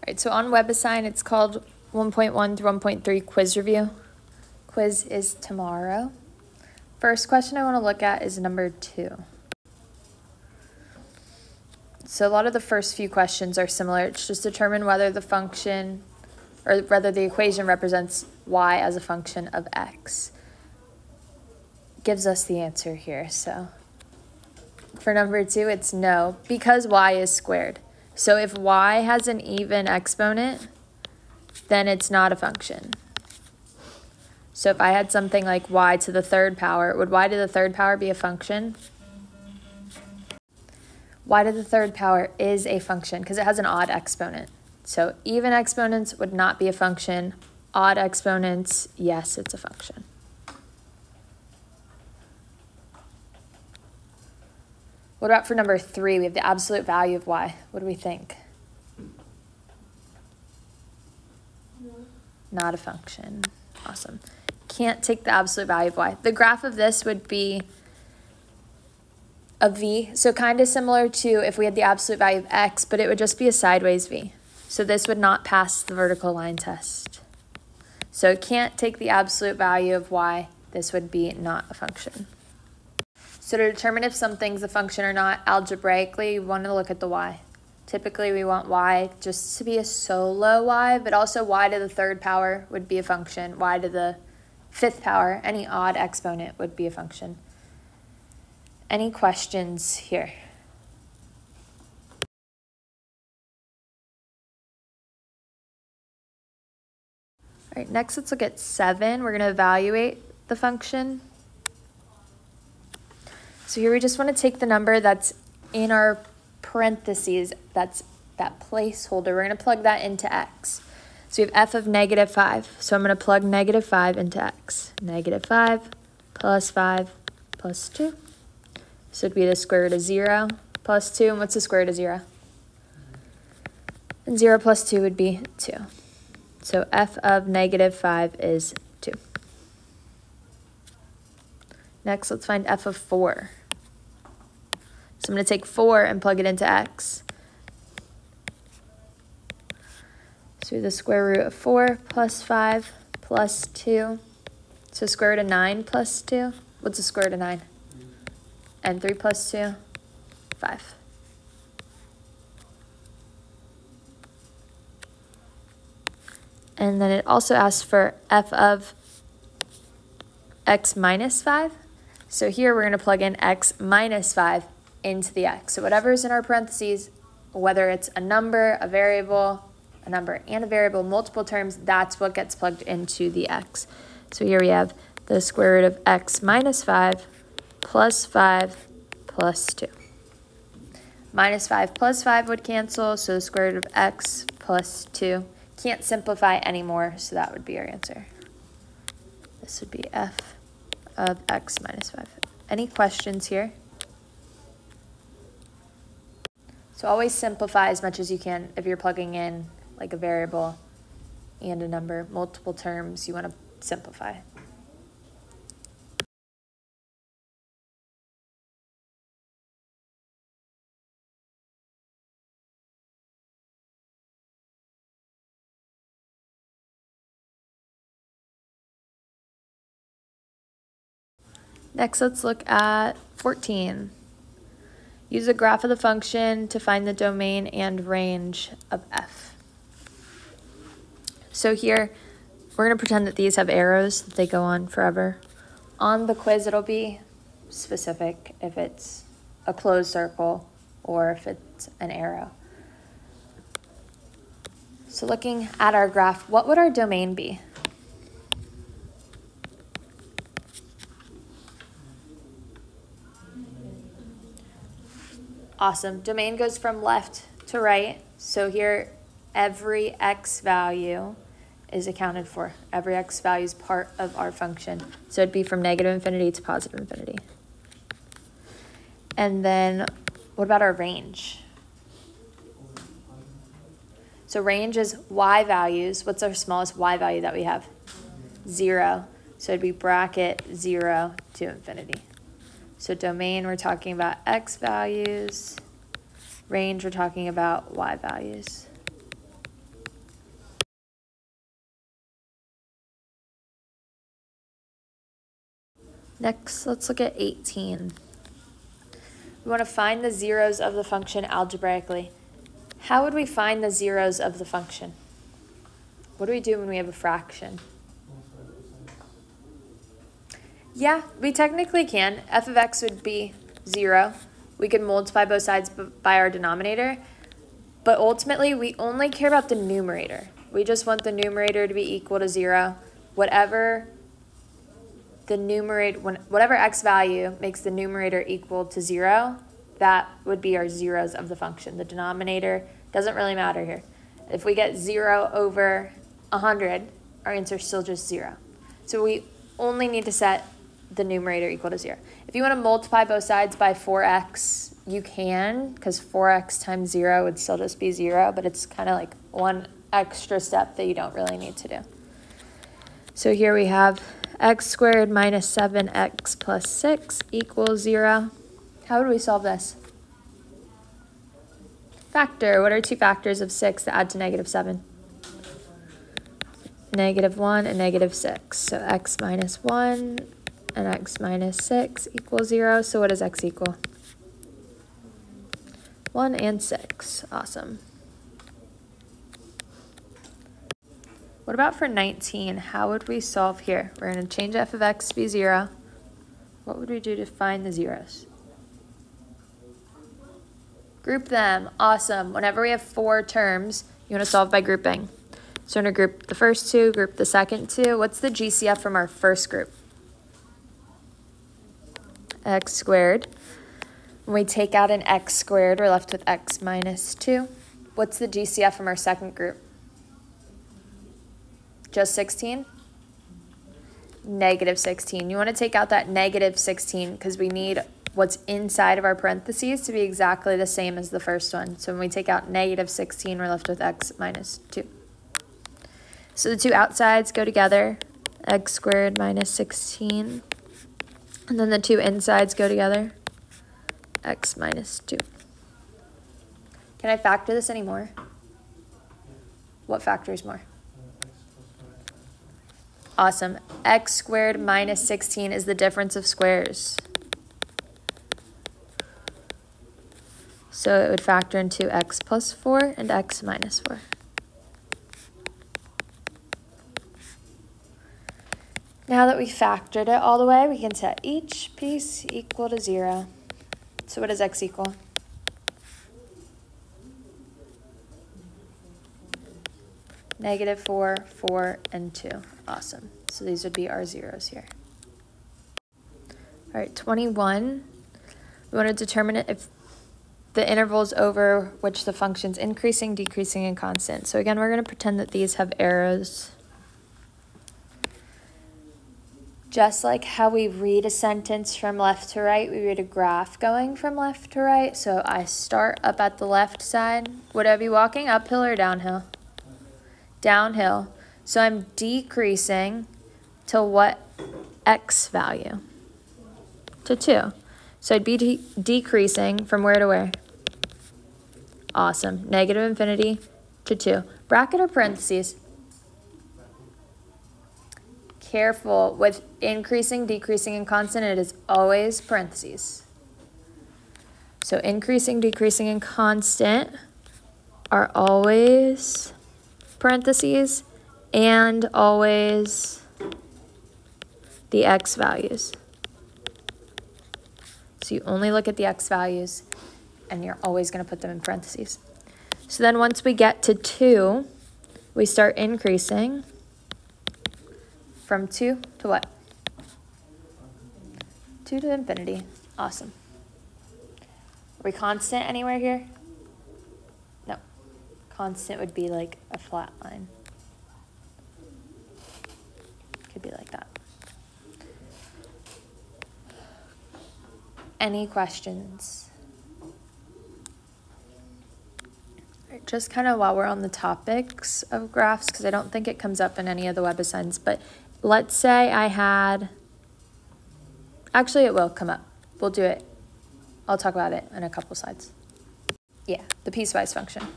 right, so on WebAssign, it's called 1.1 through 1.3 quiz review. Quiz is tomorrow. First question I want to look at is number 2. So a lot of the first few questions are similar. It's just determine whether the function or whether the equation represents y as a function of x. Gives us the answer here. So for number 2, it's no, because y is squared. So if y has an even exponent, then it's not a function. So if I had something like y to the third power, would y to the third power be a function? Y to the third power is a function because it has an odd exponent. So even exponents would not be a function. Odd exponents, yes, it's a function. What about for number 3? We have the absolute value of y. What do we think? Not a function. Awesome. Can't take the absolute value of y. The graph of this would be a v, so kind of similar to if we had the absolute value of x, but it would just be a sideways v. So this would not pass the vertical line test. So it can't take the absolute value of y. This would be not a function. So to determine if something's a function or not, algebraically, we want to look at the y. Typically, we want y just to be a solo y, but also y to the third power would be a function. Y to the fifth power, any odd exponent would be a function. Any questions here? All right, next let's look at 7. We're going to evaluate the function. So here we just want to take the number that's in our parentheses, that's that placeholder. We're going to plug that into x. So we have f of -5. So I'm going to plug -5 into x. -5 plus 5 plus 2. So it'd be the square root of 0 plus 2. And what's the square root of 0? And 0 plus 2 would be 2. So f of -5 is 2. Next, let's find f of 4. So I'm going to take 4 and plug it into x. So the square root of 4 plus 5 plus 2. So square root of 9 plus 2. What's the square root of 9? And 3 plus 2, 5. And then it also asks for f of x minus 5. So here we're going to plug in x minus 5 into the x. So whatever is in our parentheses, whether it's a number, a variable, a number and a variable, multiple terms, that's what gets plugged into the x. So here we have the square root of x minus 5 plus 5 plus 2. Minus 5 plus 5 would cancel, so the square root of x plus 2. Can't simplify anymore, so that would be our answer. This would be f of x minus 5. Any questions here? So always simplify as much as you can if you're plugging in like a variable and a number, multiple terms, you want to simplify. Next, let's look at 14. Use a graph of the function to find the domain and range of f. So here, we're going to pretend that these have arrows, that they go on forever. On the quiz, it'll be specific if it's a closed circle or if it's an arrow. So looking at our graph, what would our domain be? Awesome. Domain goes from left to right. So here, every x value is accounted for. Every x value is part of our function. So it'd be from -infinity to +infinity. And then what about our range? So range is y values. What's our smallest y value that we have? 0. So it'd be bracket 0 to infinity. So domain, we're talking about x values. Range, we're talking about y values. Next, let's look at 18. We want to find the zeros of the function algebraically. How would we find the zeros of the function? What do we do when we have a fraction? Yeah, we technically can. F of x would be 0. We could multiply both sides by our denominator, but ultimately we only care about the numerator. We just want the numerator to be equal to 0. Whatever x value makes the numerator equal to 0, that would be our zeros of the function. The denominator doesn't really matter here. If we get 0 over 100, our answer is still just 0. So we only need to set the numerator equal to 0. If you want to multiply both sides by 4x, you can, because 4x times 0 would still just be 0, but it's kind of like one extra step that you don't really need to do. So here we have x squared minus 7x plus 6 equals 0. How would we solve this? Factor. What are two factors of 6 that add to negative 7? Negative 1 and negative 6. So x minus 1 and x minus 6 equals 0. So what does x equal? 1 and 6. Awesome. What about for 19? How would we solve here? We're going to change f of x to be 0. What would we do to find the zeros? Group them. Awesome. Whenever we have 4 terms, you want to solve by grouping. So we're going to group the first 2, group the second 2. What's the GCF from our first group? X squared. When we take out an x squared, we're left with x minus 2. What's the GCF from our second group? Just 16? Negative 16. You want to take out that negative 16 because we need what's inside of our parentheses to be exactly the same as the first one. So when we take out negative 16, we're left with x minus 2. So the two outsides go together, x squared minus 16. And then the two insides go together, x minus 2. Can I factor this anymore? What factors more? Awesome. X squared minus 16 is the difference of squares. So it would factor into x plus 4 and x minus 4. Now that we factored it all the way, we can set each piece equal to 0. So what does x equal? Negative 4, 4, and 2. Awesome. So these would be our zeros here. All right, 21. We want to determine if the intervals over which the function's increasing, decreasing, and constant. So again, we're going to pretend that these have arrows. Just like how we read a sentence from left to right, we read a graph going from left to right. So I start up at the left side. Would I be walking uphill or downhill? Downhill. So I'm decreasing to what x value? To 2. So I'd be decreasing from where to where? Awesome. Negative infinity to 2. Bracket or parentheses? Careful with increasing, decreasing, and constant. It is always parentheses. So increasing, decreasing, and constant are always parentheses and always the x values. So you only look at the x values and you're always going to put them in parentheses. So then once we get to 2, we start increasing from 2 to what? 2 to infinity. Awesome. Are we constant anywhere here? No. Constant would be like a flat line. Could be like that. Any questions? Just kind of while we're on the topics of graphs, because I don't think it comes up in any of the WebAssigns, but let's say I had, actually it will come up. We'll do it. I'll talk about it in a couple slides. Yeah, the piecewise function.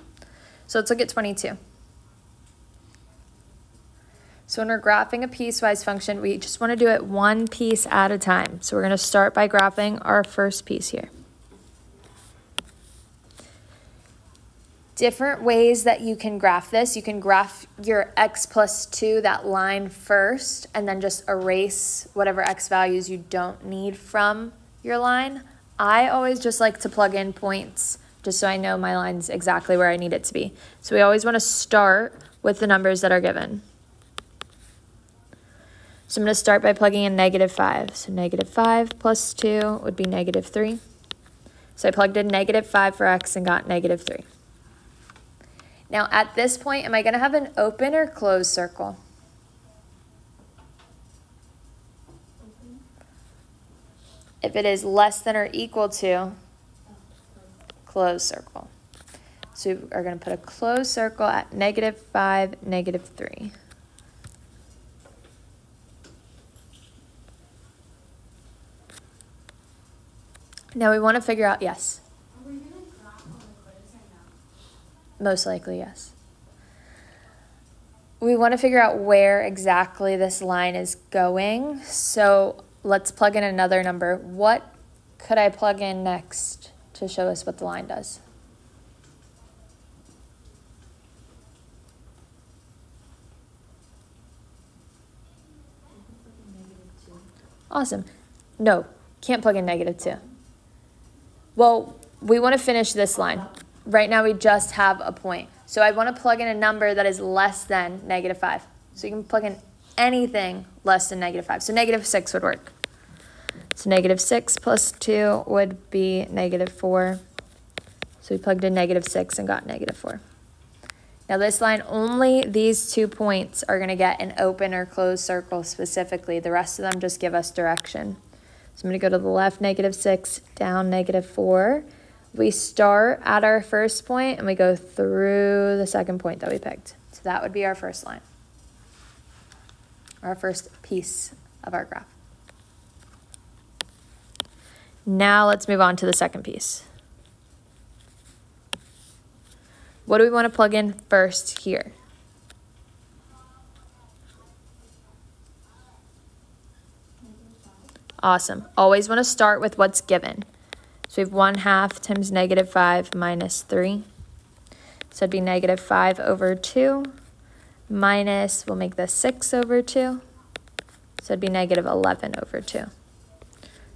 So let's look at 22. So when we're graphing a piecewise function, we just want to do it one piece at a time. So we're going to start by graphing our first piece here. Different ways that you can graph this. You can graph your x plus 2, that line first, and then just erase whatever x values you don't need from your line. I always just like to plug in points just so I know my line's exactly where I need it to be. So we always want to start with the numbers that are given. So I'm going to start by plugging in -5. So -5 plus 2 would be -3. So I plugged in -5 for x and got -3. Now at this point, am I going to have an open or closed circle? If it is less than or equal to, closed circle. So we are going to put a closed circle at -5, -3. Now we want to figure out, yes. Are we going to graph on the quiz right now? Most likely, yes. We want to figure out where exactly this line is going. So let's plug in another number. What could I plug in next to show us what the line does? Awesome. No, can't plug in -2. Well, we want to finish this line. Right now we just have a point. So I want to plug in a number that is less than -5. So you can plug in anything less than -5. So -6 would work. So -6 plus 2 would be -4. So we plugged in -6 and got -4. Now this line, only these 2 points are going to get an open or closed circle specifically. The rest of them just give us direction. So I'm going to go to the left, -6, down -4. We start at our first point and we go through the second point that we picked. So that would be our first line, our first piece of our graph. Now let's move on to the second piece. What do we want to plug in first here? Awesome. Always want to start with what's given. So we have 1/2 times -5 minus 3. So it'd be -5 over 2 minus, we'll make this 6 over 2. So it'd be -11 over 2.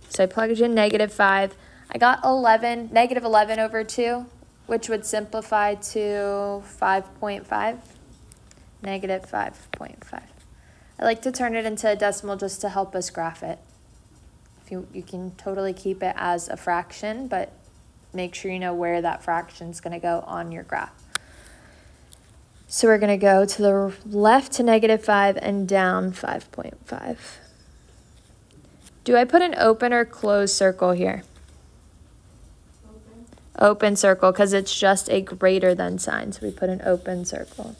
So I plugged in -5. I got -11 over 2, which would simplify to 5.5. -5.5. I like to turn it into a decimal just to help us graph it. You can totally keep it as a fraction, but make sure you know where that fraction is going to go on your graph. So we're going to go to the left to -5 and down 5.5. Do I put an open or closed circle here? Open circle, because it's just a greater than sign, so we put an open circle.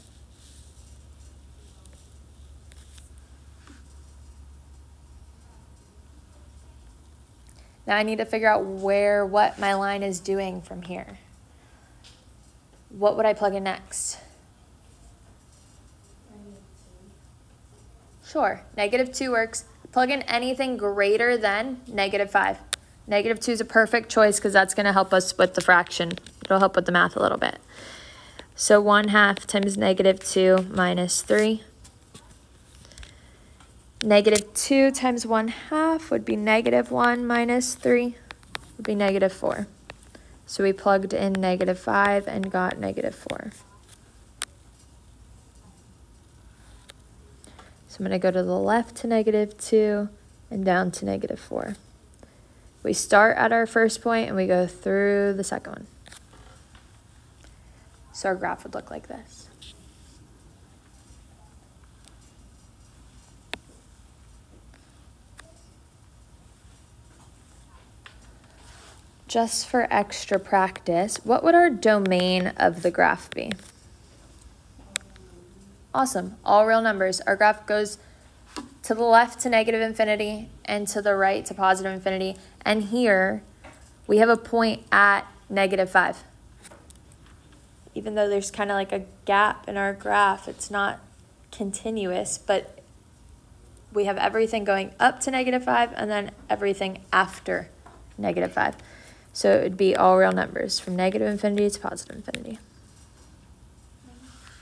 Now I need to figure out what my line is doing from here. What would I plug in next? Sure, -2 works. Plug in anything greater than -5. -2 is a perfect choice because that's going to help us with the fraction. It'll help with the math a little bit. So 1/2 times -2 minus 3. -2 times 1/2 would be -1 minus 3 would be -4. So we plugged in -5 and got -4. So I'm going to go to the left to -2 and down to -4. We start at our first point and we go through the second one. So our graph would look like this. Just for extra practice, what would our domain of the graph be? Awesome, all real numbers. Our graph goes to the left to -infinity and to the right to positive infinity. And here we have a point at -5. Even though there's kind of like a gap in our graph, it's not continuous, but we have everything going up to -5 and then everything after -5. So it would be all real numbers from negative infinity to positive infinity.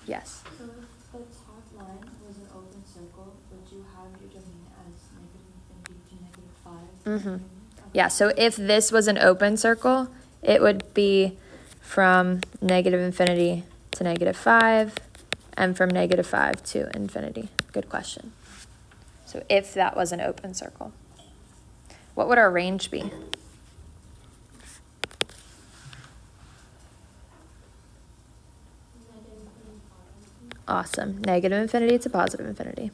Yes. So if the top line was an open circle, would you have your domain as -infinity to -5? Mm-hmm. Yeah, so if this was an open circle, it would be from negative infinity to -5 and from -5 to infinity. Good question. So if that was an open circle, what would our range be? Awesome. Negative infinity to positive infinity.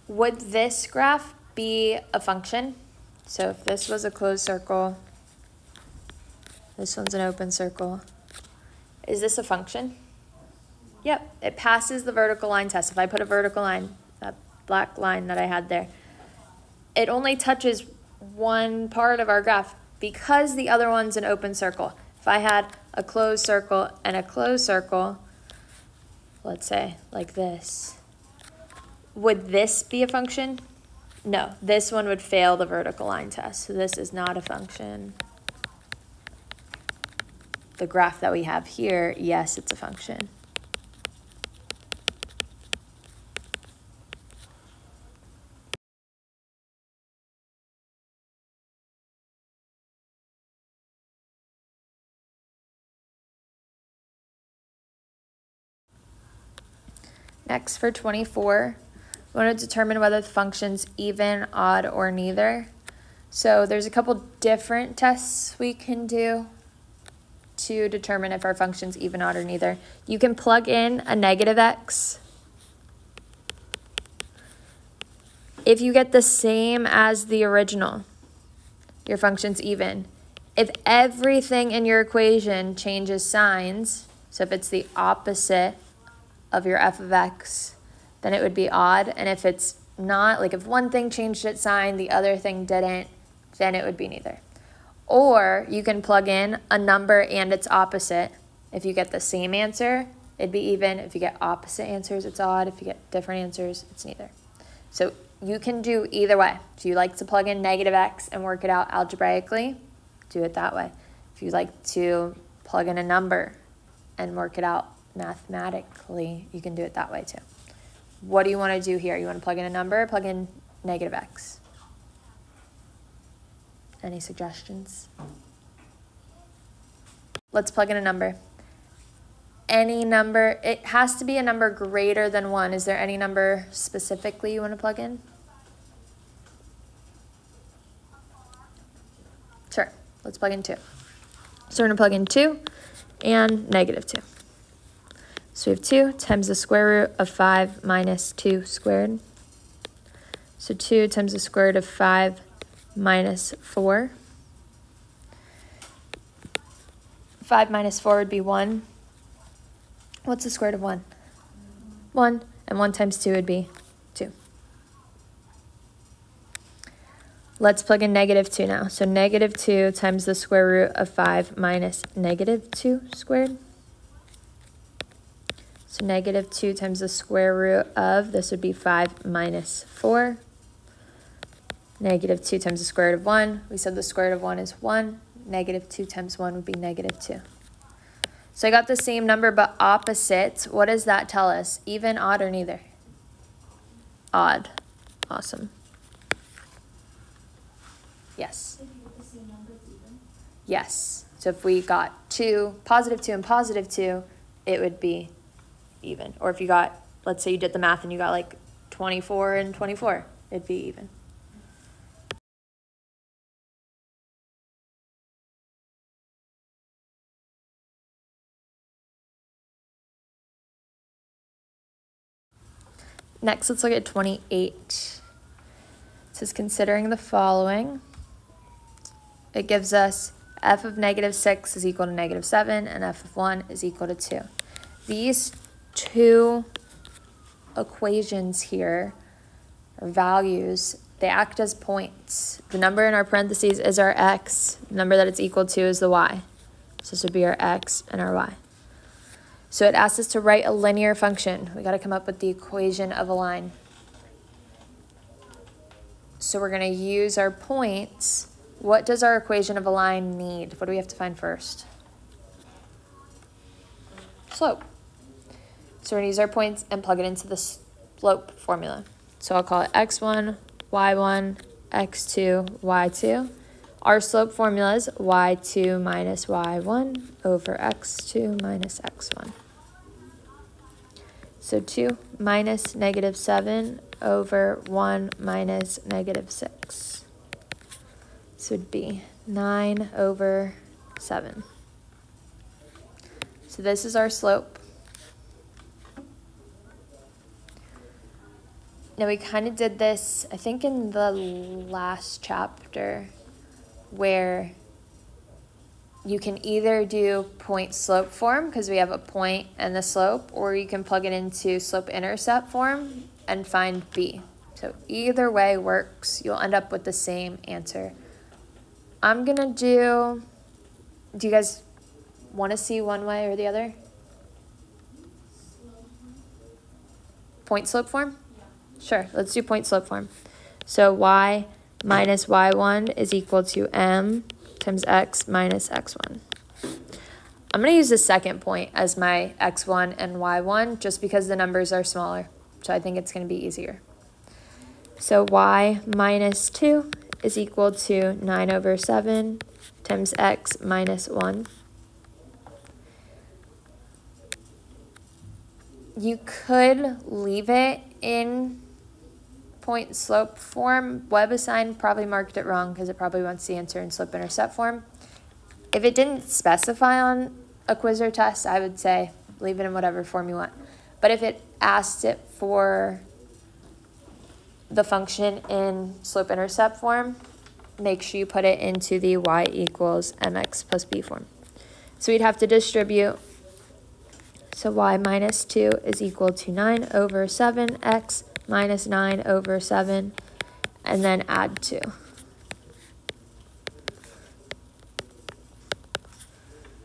Would this graph be a function? So if this was a closed circle, this one's an open circle, is this a function? Yep, it passes the vertical line test. If I put a vertical line, that black line that I had there, it only touches one part of our graph because the other one's an open circle. If I had a closed circle and a closed circle, let's say like this, would this be a function? No, this one would fail the vertical line test. So this is not a function. The graph that we have here, yes, it's a function. Next, for 24, we want to determine whether the function's even, odd, or neither. So there's a couple different tests we can do to determine if our function's even, odd, or neither. You can plug in a negative x. If you get the same as the original, your function's even. If everything in your equation changes signs, so if it's the opposite of your f of x, then it would be odd. And if it's not, like if one thing changed its sign, the other thing didn't, then it would be neither. Or you can plug in a number and its opposite. If you get the same answer, it'd be even. If you get opposite answers, it's odd. If you get different answers, it's neither. So you can do either way. If you like to plug in negative x and work it out algebraically, do it that way. If you like to plug in a number and work it out mathematically, you can do it that way too. What do you want to do here? You want to plug in a number or plug in negative x? Any suggestions? Let's plug in a number. Any number, it has to be a number greater than 1. Is there any number specifically you want to plug in? Sure, let's plug in 2. So we're going to plug in 2 and -2. So we have 2 times the square root of 5 minus 2 squared. So 2 times the square root of 5 minus 4. 5 minus 4 would be 1. What's the square root of 1? 1. And 1 times 2 would be 2. Let's plug in -2 now. So -2 times the square root of 5 minus -2 squared. So -2 times the square root of, this would be 5 minus 4. -2 times the square root of 1. We said the square root of 1 is 1. -2 times 1 would be -2. So I got the same number but opposite. What does that tell us? Even, odd, or neither? Odd. Awesome. Yes? If you get the same number, it's even? Yes. So if we got 2, +2 and +2, it would be even. Or if you got, let's say you did the math and you got like 24 and 24, it'd be even. Next, let's look at 28. It says considering the following. It gives us f of -6 is equal to -7 and f of 1 is equal to 2. These two equations here, or values, they act as points. The number in our parentheses is our x. The number that it's equal to is the y. So this would be our x and our y. So it asks us to write a linear function. We got to come up with the equation of a line. So we're going to use our points. What does our equation of a line need? What do we have to find first? Slope. So we're going to use our points and plug it into the slope formula. So I'll call it x1, y1, x2, y2. Our slope formula is y2 minus y1 over x2 minus x1. So 2 minus negative 7 over 1 minus negative 6. This would be 9 over 7. So this is our slope. Now we kind of did this, I think in the last chapter, where you can either do point slope form because we have a point and the slope, or you can plug it into slope intercept form and find b. So either way works. You'll end up with the same answer. I'm gonna do you guys want to see one way or the other? Point slope form? Sure, let's do point slope form. So y minus y1 is equal to m times x minus x1. I'm going to use the second point as my x1 and y1 just because the numbers are smaller. So I think it's going to be easier. So y minus 2 is equal to 9 over 7 times x minus 1. You could leave it in point slope form. WebAssign probably marked it wrong because it probably wants the answer in slope intercept form. If it didn't specify on a quiz or test, I would say leave it in whatever form you want. But if it asked it for the function in slope intercept form, make sure you put it into the y equals mx plus b form. So we'd have to distribute. So y minus 2 is equal to 9 over 7x minus 9 over 7, and then add 2.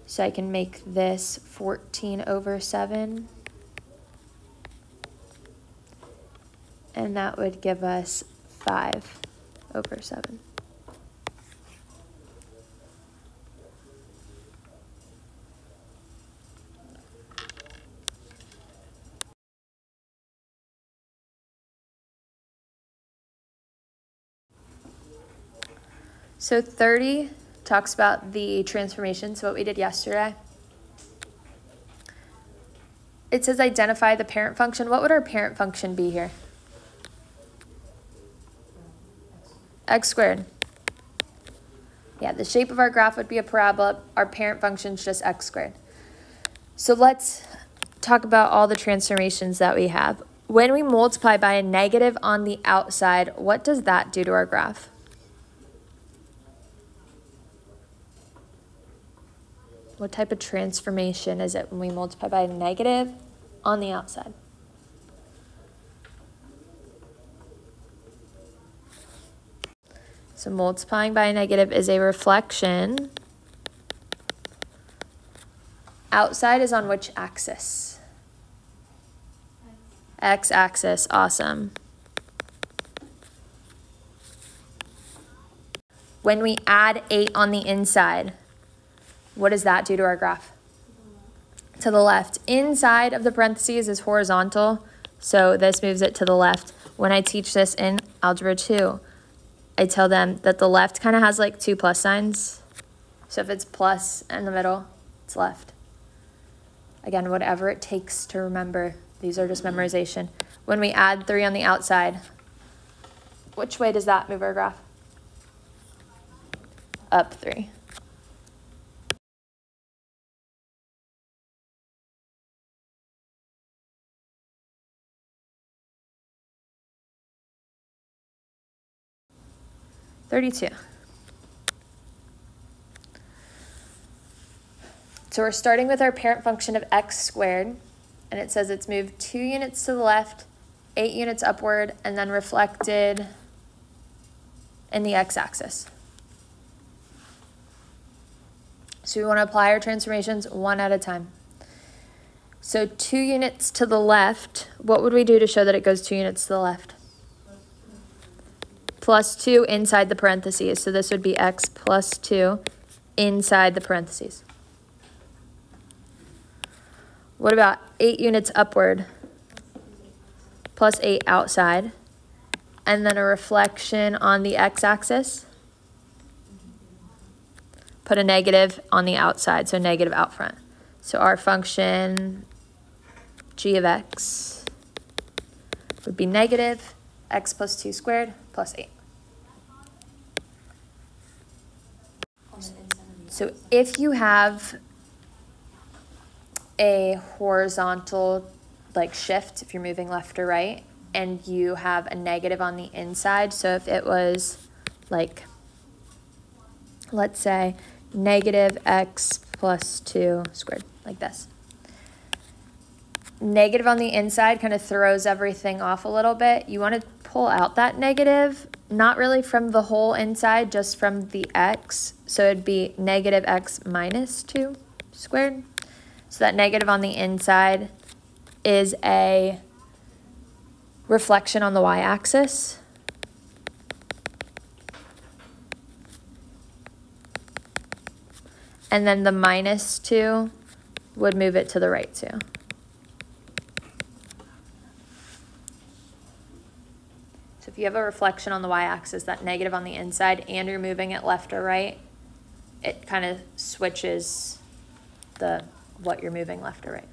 So I can make this 14 over 7, and that would give us 5 over 7. So 30 talks about the transformations, what we did yesterday. It says identify the parent function. What would our parent function be here? X squared. Yeah, the shape of our graph would be a parabola. Our parent function is just x squared. So let's talk about all the transformations that we have. When we multiply by a negative on the outside, what does that do to our graph? What type of transformation is it when we multiply by a negative on the outside? So multiplying by a negative is a reflection. Outside is on which axis? X-axis, awesome. When we add 8 on the inside, what does that do to our graph? To the left. Inside of the parentheses is horizontal, so this moves it to the left. When I teach this in Algebra 2, I tell them that the left kind of has like 2 plus signs. So if it's plus in the middle, it's left. Again, whatever it takes to remember. These are just memorization. When we add 3 on the outside, which way does that move our graph? Up 3. $32. So we're starting with our parent function of x squared, and it says it's moved 2 units to the left, 8 units upward, and then reflected in the x-axis. So we want to apply our transformations one at a time. So 2 units to the left, what would we do to show that it goes 2 units to the left? Plus 2 inside the parentheses. So this would be x plus 2 inside the parentheses. What about 8 units upward? Plus 8 outside. And then a reflection on the x-axis. Put a negative on the outside, so negative out front. So our function g of x would be negative x plus 2 squared plus 8. So if you have a horizontal like shift, if you're moving left or right, and you have a negative on the inside, so if it was like, let's say, negative x plus 2 squared, like this. Negative on the inside kind of throws everything off a little bit. You want to pull out that negative, not really from the whole inside, just from the x. So it'd be negative x minus 2 squared. So that negative on the inside is a reflection on the y-axis. And then the minus 2 would move it to the right too. So if you have a reflection on the y-axis, that negative on the inside, and you're moving it left or right, it kind of switches what you're moving left or right.